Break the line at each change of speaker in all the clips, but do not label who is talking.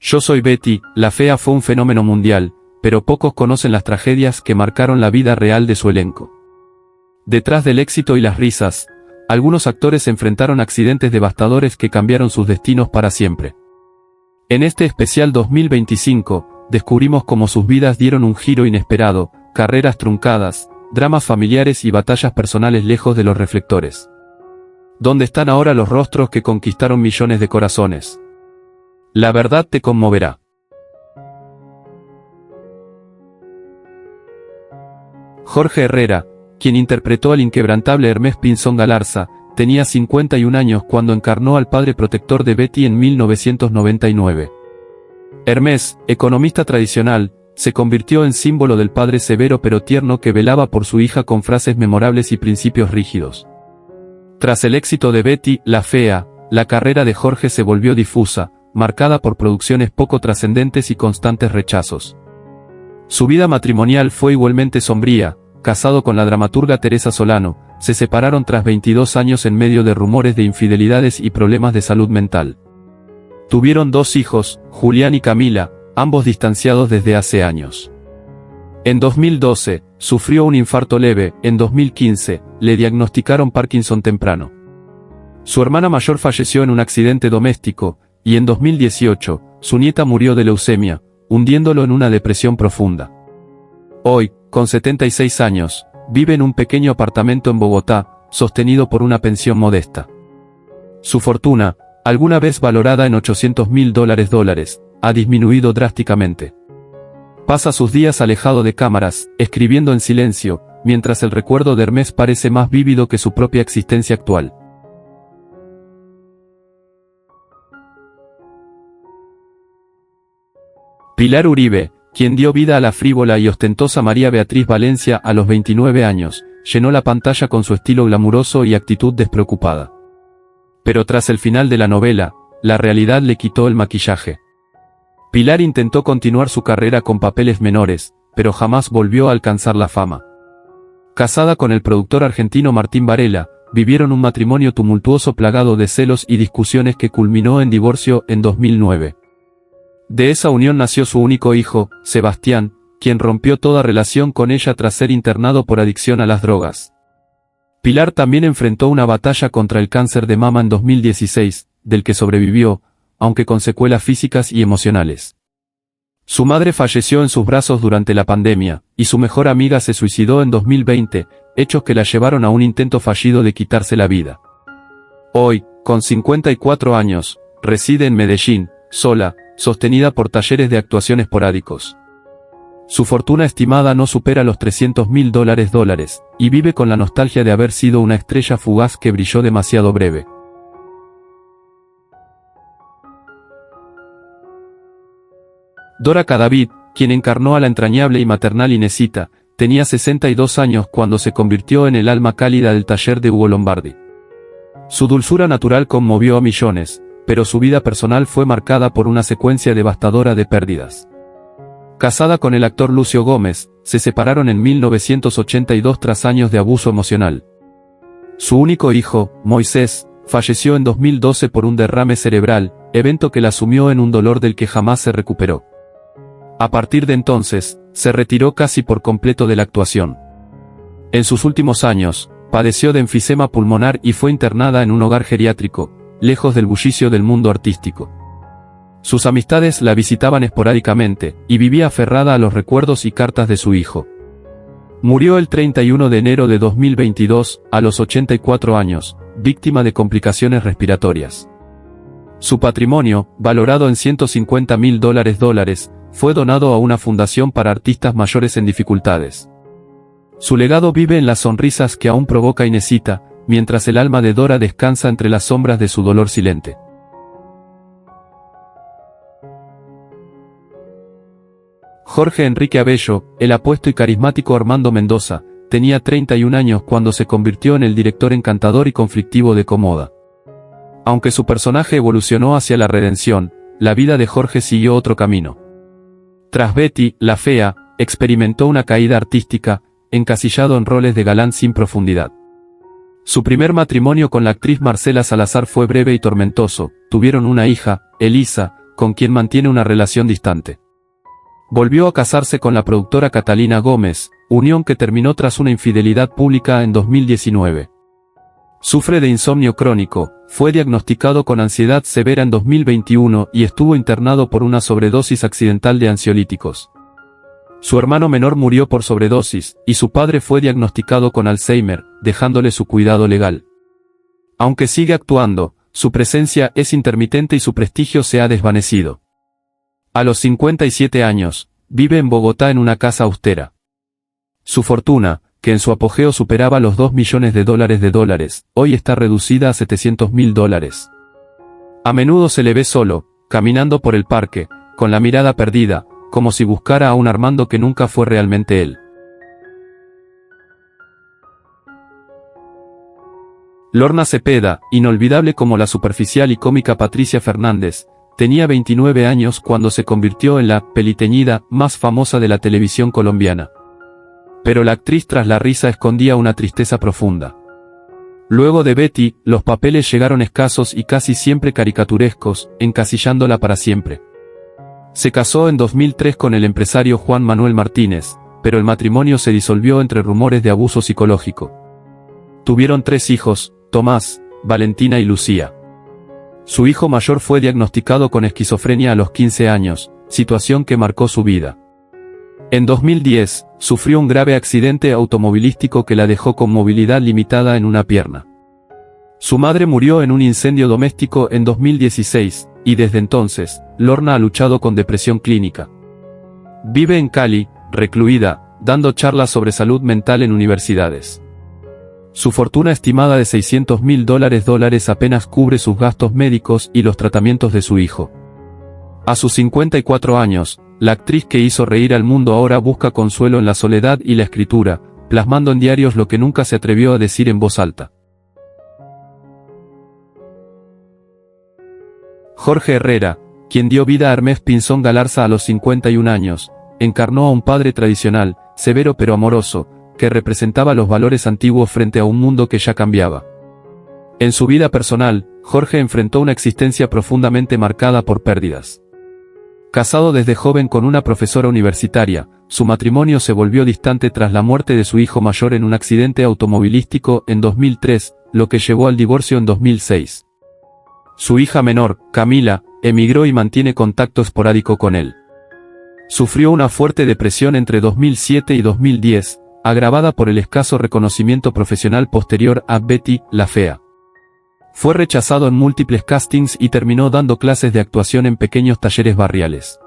Yo soy Betty, la fea fue un fenómeno mundial, pero pocos conocen las tragedias que marcaron la vida real de su elenco. Detrás del éxito y las risas, algunos actores enfrentaron accidentes devastadores que cambiaron sus destinos para siempre. En este especial 2025, descubrimos cómo sus vidas dieron un giro inesperado, carreras truncadas, dramas familiares y batallas personales lejos de los reflectores. ¿Dónde están ahora los rostros que conquistaron millones de corazones? La verdad te conmoverá. Jorge Herrera, quien interpretó al inquebrantable Hermes Pinzón Galarza, tenía 51 años cuando encarnó al padre protector de Betty en 1999. Hermes, economista tradicional, se convirtió en símbolo del padre severo pero tierno que velaba por su hija con frases memorables y principios rígidos. Tras el éxito de Betty, la fea, la carrera de Jorge se volvió difusa, marcada por producciones poco trascendentes y constantes rechazos. Su vida matrimonial fue igualmente sombría. Casado con la dramaturga Teresa Solano, se separaron tras 22 años en medio de rumores de infidelidades y problemas de salud mental. Tuvieron 2 hijos, Julián y Camila, ambos distanciados desde hace años. En 2012, sufrió un infarto leve, en 2015, le diagnosticaron Parkinson temprano. Su hermana mayor falleció en un accidente doméstico, y en 2018, su nieta murió de leucemia, hundiéndolo en una depresión profunda. Hoy, con 76 años, vive en un pequeño apartamento en Bogotá, sostenido por una pensión modesta. Su fortuna, alguna vez valorada en $800.000, ha disminuido drásticamente. Pasa sus días alejado de cámaras, escribiendo en silencio, mientras el recuerdo de Hermes parece más vívido que su propia existencia actual. Pilar Uribe, quien dio vida a la frívola y ostentosa María Beatriz Valencia a los 29 años, llenó la pantalla con su estilo glamuroso y actitud despreocupada. Pero tras el final de la novela, la realidad le quitó el maquillaje. Pilar intentó continuar su carrera con papeles menores, pero jamás volvió a alcanzar la fama. Casada con el productor argentino Martín Varela, vivieron un matrimonio tumultuoso plagado de celos y discusiones que culminó en divorcio en 2009. De esa unión nació su único hijo, Sebastián, quien rompió toda relación con ella tras ser internado por adicción a las drogas. Pilar también enfrentó una batalla contra el cáncer de mama en 2016, del que sobrevivió, aunque con secuelas físicas y emocionales. Su madre falleció en sus brazos durante la pandemia, y su mejor amiga se suicidó en 2020, hechos que la llevaron a un intento fallido de quitarse la vida. Hoy, con 54 años, reside en Medellín, sola, sostenida por talleres de actuación esporádicos. Su fortuna estimada no supera los $300.000, y vive con la nostalgia de haber sido una estrella fugaz que brilló demasiado breve. Dora Cadavid, quien encarnó a la entrañable y maternal Inesita, tenía 62 años cuando se convirtió en el alma cálida del taller de Hugo Lombardi. Su dulzura natural conmovió a millones, pero su vida personal fue marcada por una secuencia devastadora de pérdidas. Casada con el actor Lucio Gómez, se separaron en 1982 tras años de abuso emocional. Su único hijo, Moisés, falleció en 2012 por un derrame cerebral, evento que la sumió en un dolor del que jamás se recuperó. A partir de entonces, se retiró casi por completo de la actuación. En sus últimos años, padeció de enfisema pulmonar y fue internada en un hogar geriátrico, lejos del bullicio del mundo artístico. Sus amistades la visitaban esporádicamente, y vivía aferrada a los recuerdos y cartas de su hijo. Murió el 31 de enero de 2022, a los 84 años, víctima de complicaciones respiratorias. Su patrimonio, valorado en $150.000, fue donado a una fundación para artistas mayores en dificultades. Su legado vive en las sonrisas que aún provoca Inesita, mientras el alma de Dora descansa entre las sombras de su dolor silente. Jorge Enrique Abello, el apuesto y carismático Armando Mendoza, tenía 31 años cuando se convirtió en el director encantador y conflictivo de Comoda. Aunque su personaje evolucionó hacia la redención, la vida de Jorge siguió otro camino. Tras Betty, la fea, experimentó una caída artística, encasillado en roles de galán sin profundidad. Su primer matrimonio con la actriz Marcela Salazar fue breve y tormentoso, tuvieron una hija, Elisa, con quien mantiene una relación distante. Volvió a casarse con la productora Catalina Gómez, unión que terminó tras una infidelidad pública en 2019. Sufre de insomnio crónico, fue diagnosticado con ansiedad severa en 2021 y estuvo internado por una sobredosis accidental de ansiolíticos. Su hermano menor murió por sobredosis, y su padre fue diagnosticado con Alzheimer, dejándole su cuidado legal. Aunque sigue actuando, su presencia es intermitente y su prestigio se ha desvanecido. A los 57 años, vive en Bogotá en una casa austera. Su fortuna, que en su apogeo superaba los $2 millones, hoy está reducida a $700.000. A menudo se le ve solo, caminando por el parque, con la mirada perdida, como si buscara a un Armando que nunca fue realmente él. Lorna Cepeda, inolvidable como la superficial y cómica Patricia Fernández, tenía 29 años cuando se convirtió en la peliteñida más famosa de la televisión colombiana. Pero la actriz tras la risa escondía una tristeza profunda. Luego de Betty, los papeles llegaron escasos y casi siempre caricaturescos, encasillándola para siempre. Se casó en 2003 con el empresario Juan Manuel Martínez, pero el matrimonio se disolvió entre rumores de abuso psicológico. Tuvieron 3 hijos, Tomás, Valentina y Lucía. Su hijo mayor fue diagnosticado con esquizofrenia a los 15 años, situación que marcó su vida. En 2010, sufrió un grave accidente automovilístico que la dejó con movilidad limitada en una pierna. Su madre murió en un incendio doméstico en 2016, y desde entonces, Lorna ha luchado con depresión clínica. Vive en Cali, recluida, dando charlas sobre salud mental en universidades. Su fortuna estimada de $600.000 apenas cubre sus gastos médicos y los tratamientos de su hijo. A sus 54 años, la actriz que hizo reír al mundo ahora busca consuelo en la soledad y la escritura, plasmando en diarios lo que nunca se atrevió a decir en voz alta. Jorge Herrera, quien dio vida a Hermes Pinzón Galarza a los 51 años, encarnó a un padre tradicional, severo pero amoroso, que representaba los valores antiguos frente a un mundo que ya cambiaba. En su vida personal, Jorge enfrentó una existencia profundamente marcada por pérdidas. Casado desde joven con una profesora universitaria, su matrimonio se volvió distante tras la muerte de su hijo mayor en un accidente automovilístico en 2003, lo que llevó al divorcio en 2006. Su hija menor, Camila, emigró y mantiene contacto esporádico con él. Sufrió una fuerte depresión entre 2007 y 2010, agravada por el escaso reconocimiento profesional posterior a Betty, la Fea. Fue rechazado en múltiples castings y terminó dando clases de actuación en pequeños talleres barriales.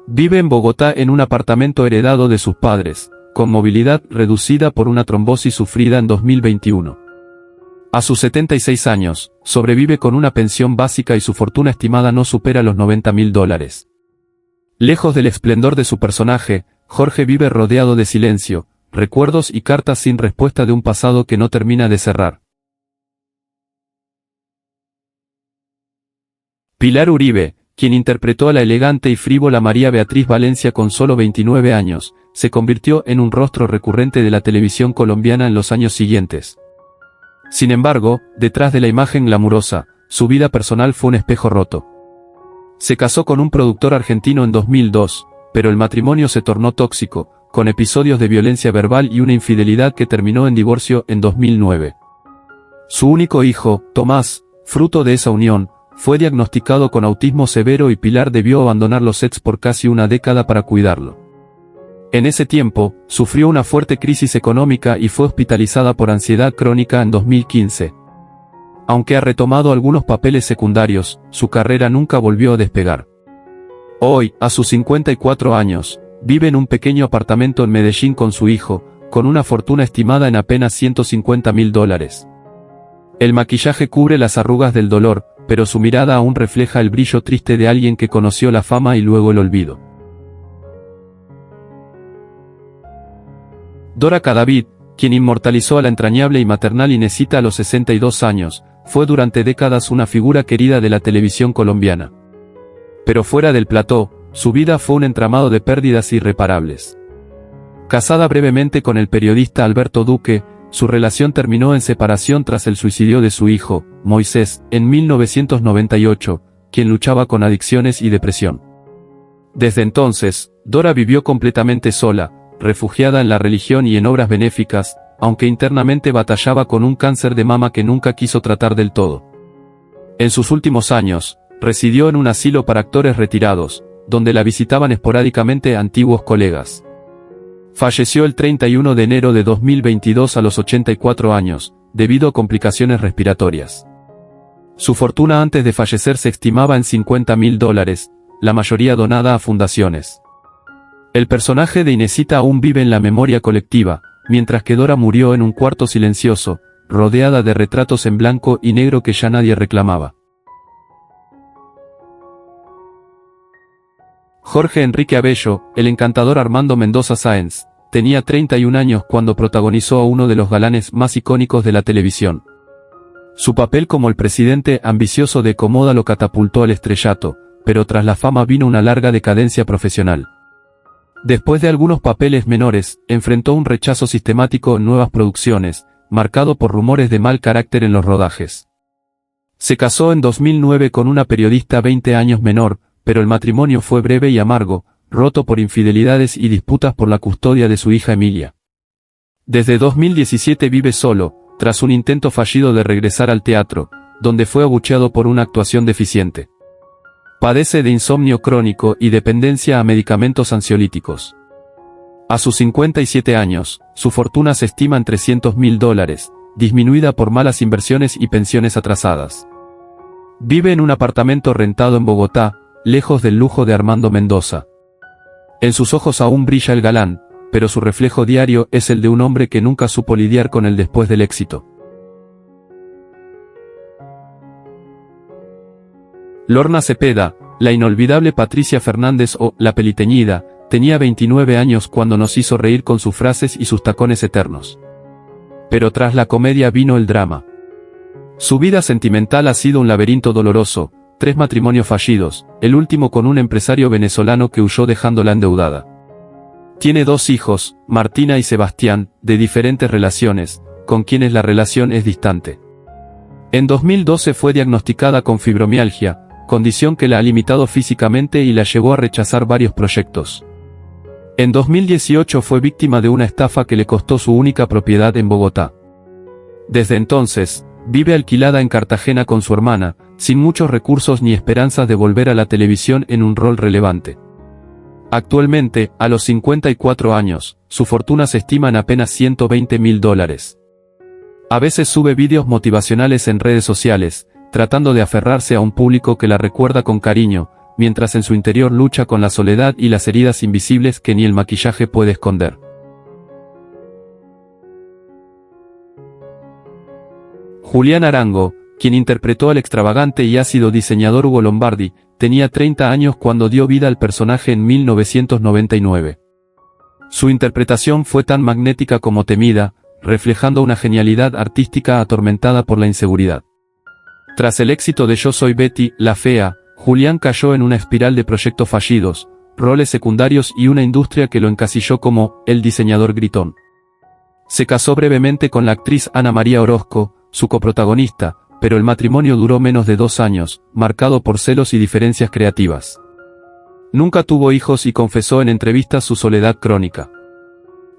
Vive en Bogotá en un apartamento heredado de sus padres, con movilidad reducida por una trombosis sufrida en 2021. A sus 76 años, sobrevive con una pensión básica y su fortuna estimada no supera los $90.000. Lejos del esplendor de su personaje, Jorge vive rodeado de silencio, recuerdos y cartas sin respuesta de un pasado que no termina de cerrar. Pilar Uribe, quien interpretó a la elegante y frívola María Beatriz Valencia con solo 29 años, se convirtió en un rostro recurrente de la televisión colombiana en los años siguientes. Sin embargo, detrás de la imagen glamurosa, su vida personal fue un espejo roto. Se casó con un productor argentino en 2002, pero el matrimonio se tornó tóxico, con episodios de violencia verbal y una infidelidad que terminó en divorcio en 2009. Su único hijo, Tomás, fruto de esa unión, fue diagnosticado con autismo severo y Pilar debió abandonar los sets por casi una década para cuidarlo. En ese tiempo, sufrió una fuerte crisis económica y fue hospitalizada por ansiedad crónica en 2015. Aunque ha retomado algunos papeles secundarios, su carrera nunca volvió a despegar. Hoy, a sus 54 años, vive en un pequeño apartamento en Medellín con su hijo, con una fortuna estimada en apenas $150.000. El maquillaje cubre las arrugas del dolor, pero su mirada aún refleja el brillo triste de alguien que conoció la fama y luego el olvido. Dora Cadavid, quien inmortalizó a la entrañable y maternal Inesita a los 62 años, fue durante décadas una figura querida de la televisión colombiana. Pero fuera del plató, su vida fue un entramado de pérdidas irreparables. Casada brevemente con el periodista Alberto Duque, su relación terminó en separación tras el suicidio de su hijo, Moisés, en 1998, quien luchaba con adicciones y depresión. Desde entonces, Dora vivió completamente sola, refugiada en la religión y en obras benéficas, aunque internamente batallaba con un cáncer de mama que nunca quiso tratar del todo. En sus últimos años, residió en un asilo para actores retirados, donde la visitaban esporádicamente antiguos colegas. Falleció el 31 de enero de 2022 a los 84 años, debido a complicaciones respiratorias. Su fortuna antes de fallecer se estimaba en $50.000, la mayoría donada a fundaciones. El personaje de Inesita aún vive en la memoria colectiva, mientras que Dora murió en un cuarto silencioso, rodeada de retratos en blanco y negro que ya nadie reclamaba. Jorge Enrique Abello, el encantador Armando Mendoza Sáenz, tenía 31 años cuando protagonizó a uno de los galanes más icónicos de la televisión. Su papel como el presidente ambicioso de Comoda lo catapultó al estrellato, pero tras la fama vino una larga decadencia profesional. Después de algunos papeles menores, enfrentó un rechazo sistemático en nuevas producciones, marcado por rumores de mal carácter en los rodajes. Se casó en 2009 con una periodista 20 años menor, pero el matrimonio fue breve y amargo, roto por infidelidades y disputas por la custodia de su hija Emilia. Desde 2017 vive solo, tras un intento fallido de regresar al teatro, donde fue abucheado por una actuación deficiente. Padece de insomnio crónico y dependencia a medicamentos ansiolíticos. A sus 57 años, su fortuna se estima en $300.000, disminuida por malas inversiones y pensiones atrasadas. Vive en un apartamento rentado en Bogotá, lejos del lujo de Armando Mendoza. En sus ojos aún brilla el galán, pero su reflejo diario es el de un hombre que nunca supo lidiar con el después del éxito. Lorna Cepeda, la inolvidable Patricia Fernández o La Peliteñida, tenía 29 años cuando nos hizo reír con sus frases y sus tacones eternos. Pero tras la comedia vino el drama. Su vida sentimental ha sido un laberinto doloroso, 3 matrimonios fallidos, el último con un empresario venezolano que huyó dejándola endeudada. Tiene 2 hijos, Martina y Sebastián, de diferentes relaciones, con quienes la relación es distante. En 2012 fue diagnosticada con fibromialgia, condición que la ha limitado físicamente y la llevó a rechazar varios proyectos. En 2018 fue víctima de una estafa que le costó su única propiedad en Bogotá. Desde entonces, vive alquilada en Cartagena con su hermana, sin muchos recursos ni esperanzas de volver a la televisión en un rol relevante. Actualmente, a los 54 años, su fortuna se estima en apenas $120.000. A veces sube vídeos motivacionales en redes sociales, tratando de aferrarse a un público que la recuerda con cariño, mientras en su interior lucha con la soledad y las heridas invisibles que ni el maquillaje puede esconder. Julián Arango, quien interpretó al extravagante y ácido diseñador Hugo Lombardi, tenía 30 años cuando dio vida al personaje en 1999. Su interpretación fue tan magnética como temida, reflejando una genialidad artística atormentada por la inseguridad. Tras el éxito de Yo soy Betty, la fea, Julián cayó en una espiral de proyectos fallidos, roles secundarios y una industria que lo encasilló como el diseñador gritón. Se casó brevemente con la actriz Ana María Orozco, su coprotagonista, pero el matrimonio duró menos de 2 años, marcado por celos y diferencias creativas. Nunca tuvo hijos y confesó en entrevistas su soledad crónica.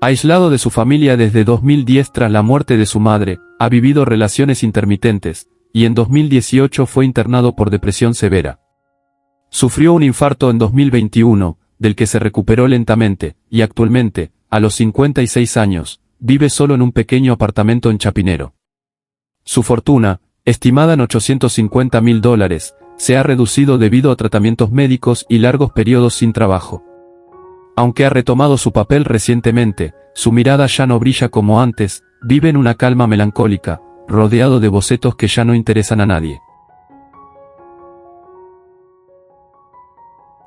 Aislado de su familia desde 2010 tras la muerte de su madre, ha vivido relaciones intermitentes, y en 2018 fue internado por depresión severa. Sufrió un infarto en 2021, del que se recuperó lentamente, y actualmente, a los 56 años, vive solo en un pequeño apartamento en Chapinero. Su fortuna, estimada en $850.000, se ha reducido debido a tratamientos médicos y largos periodos sin trabajo. Aunque ha retomado su papel recientemente, su mirada ya no brilla como antes, vive en una calma melancólica, rodeado de bocetos que ya no interesan a nadie.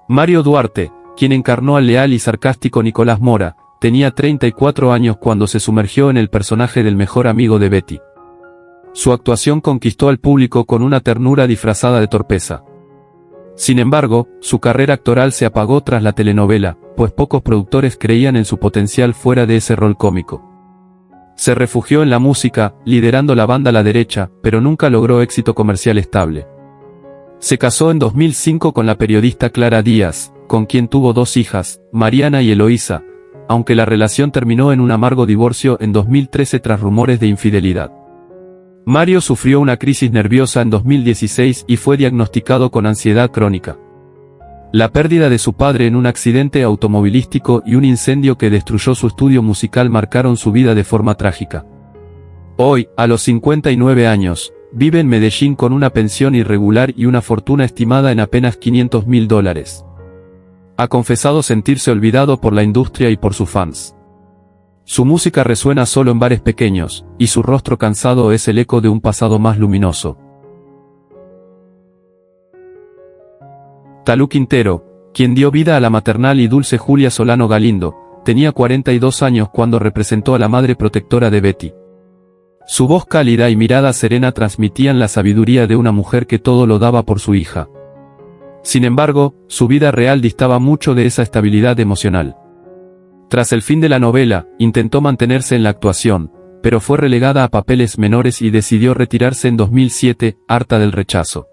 Mario Duarte, quien encarnó al leal y sarcástico Nicolás Mora, tenía 34 años cuando se sumergió en el personaje del mejor amigo de Betty. Su actuación conquistó al público con una ternura disfrazada de torpeza. Sin embargo, su carrera actoral se apagó tras la telenovela, pues pocos productores creían en su potencial fuera de ese rol cómico. Se refugió en la música, liderando la banda La Derecha, pero nunca logró éxito comercial estable. Se casó en 2005 con la periodista Clara Díaz, con quien tuvo 2 hijas, Mariana y Eloísa, aunque la relación terminó en un amargo divorcio en 2013 tras rumores de infidelidad. Mario sufrió una crisis nerviosa en 2016 y fue diagnosticado con ansiedad crónica. La pérdida de su padre en un accidente automovilístico y un incendio que destruyó su estudio musical marcaron su vida de forma trágica. Hoy, a los 59 años, vive en Medellín con una pensión irregular y una fortuna estimada en apenas $500.000. Ha confesado sentirse olvidado por la industria y por sus fans. Su música resuena solo en bares pequeños, y su rostro cansado es el eco de un pasado más luminoso. Talú Quintero, quien dio vida a la maternal y dulce Julia Solano Galindo, tenía 42 años cuando representó a la madre protectora de Betty. Su voz cálida y mirada serena transmitían la sabiduría de una mujer que todo lo daba por su hija. Sin embargo, su vida real distaba mucho de esa estabilidad emocional. Tras el fin de la novela, intentó mantenerse en la actuación, pero fue relegada a papeles menores y decidió retirarse en 2007, harta del rechazo.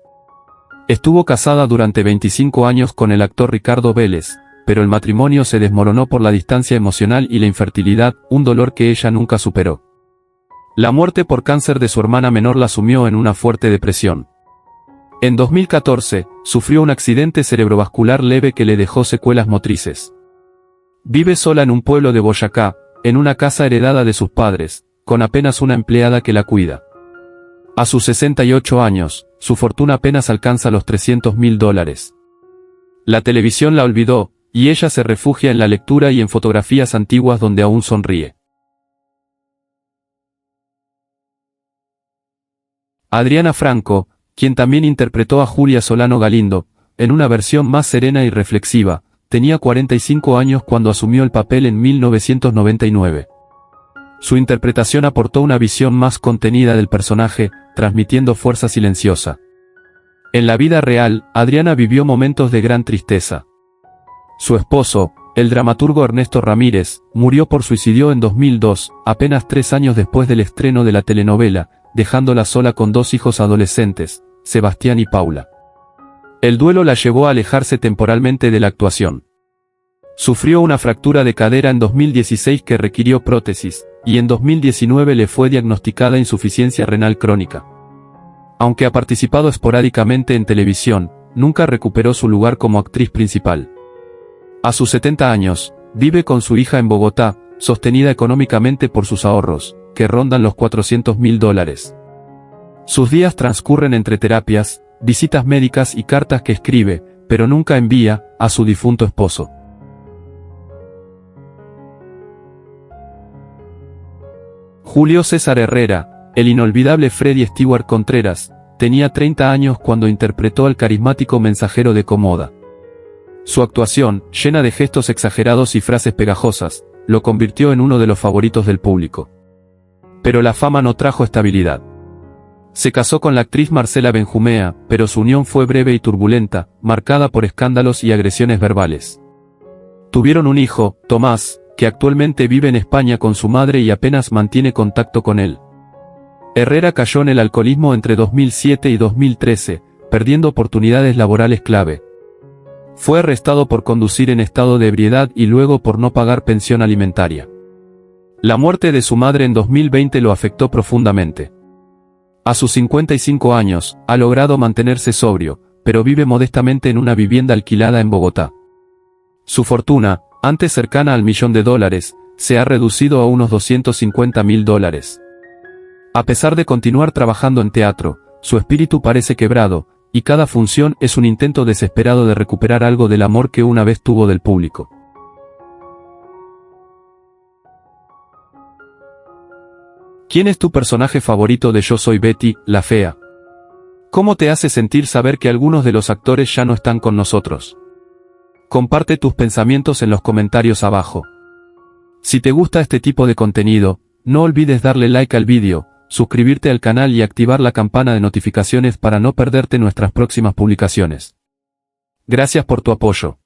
Estuvo casada durante 25 años con el actor Ricardo Vélez, pero el matrimonio se desmoronó por la distancia emocional y la infertilidad, un dolor que ella nunca superó. La muerte por cáncer de su hermana menor la sumió en una fuerte depresión. En 2014, sufrió un accidente cerebrovascular leve que le dejó secuelas motrices. Vive sola en un pueblo de Boyacá, en una casa heredada de sus padres, con apenas una empleada que la cuida. A sus 68 años, su fortuna apenas alcanza los $300.000. La televisión la olvidó, y ella se refugia en la lectura y en fotografías antiguas donde aún sonríe. Adriana Franco, quien también interpretó a Julia Solano Galindo, en una versión más serena y reflexiva, tenía 45 años cuando asumió el papel en 1999. Su interpretación aportó una visión más contenida del personaje, transmitiendo fuerza silenciosa. En la vida real, Adriana vivió momentos de gran tristeza. Su esposo, el dramaturgo Ernesto Ramírez, murió por suicidio en 2002, apenas 3 años después del estreno de la telenovela, dejándola sola con 2 hijos adolescentes, Sebastián y Paula. El duelo la llevó a alejarse temporalmente de la actuación. Sufrió una fractura de cadera en 2016 que requirió prótesis, y en 2019 le fue diagnosticada insuficiencia renal crónica. Aunque ha participado esporádicamente en televisión, nunca recuperó su lugar como actriz principal. A sus 70 años, vive con su hija en Bogotá, sostenida económicamente por sus ahorros, que rondan los $400.000. Sus días transcurren entre terapias, visitas médicas y cartas que escribe, pero nunca envía, a su difunto esposo. Julio César Herrera, el inolvidable Freddy Stewart Contreras, tenía 30 años cuando interpretó al carismático mensajero de Comoda. Su actuación, llena de gestos exagerados y frases pegajosas, lo convirtió en uno de los favoritos del público. Pero la fama no trajo estabilidad. Se casó con la actriz Marcela Benjumea, pero su unión fue breve y turbulenta, marcada por escándalos y agresiones verbales. Tuvieron un hijo, Tomás, que actualmente vive en España con su madre y apenas mantiene contacto con él. Herrera cayó en el alcoholismo entre 2007 y 2013, perdiendo oportunidades laborales clave. Fue arrestado por conducir en estado de ebriedad y luego por no pagar pensión alimentaria. La muerte de su madre en 2020 lo afectó profundamente. A sus 55 años, ha logrado mantenerse sobrio, pero vive modestamente en una vivienda alquilada en Bogotá. Su fortuna, antes cercana al $1.000.000, se ha reducido a unos $250.000. A pesar de continuar trabajando en teatro, su espíritu parece quebrado, y cada función es un intento desesperado de recuperar algo del amor que una vez tuvo del público. ¿Quién es tu personaje favorito de Yo soy Betty, la fea? ¿Cómo te hace sentir saber que algunos de los actores ya no están con nosotros? Comparte tus pensamientos en los comentarios abajo. Si te gusta este tipo de contenido, no olvides darle like al vídeo, suscribirte al canal y activar la campana de notificaciones para no perderte nuestras próximas publicaciones. Gracias por tu apoyo.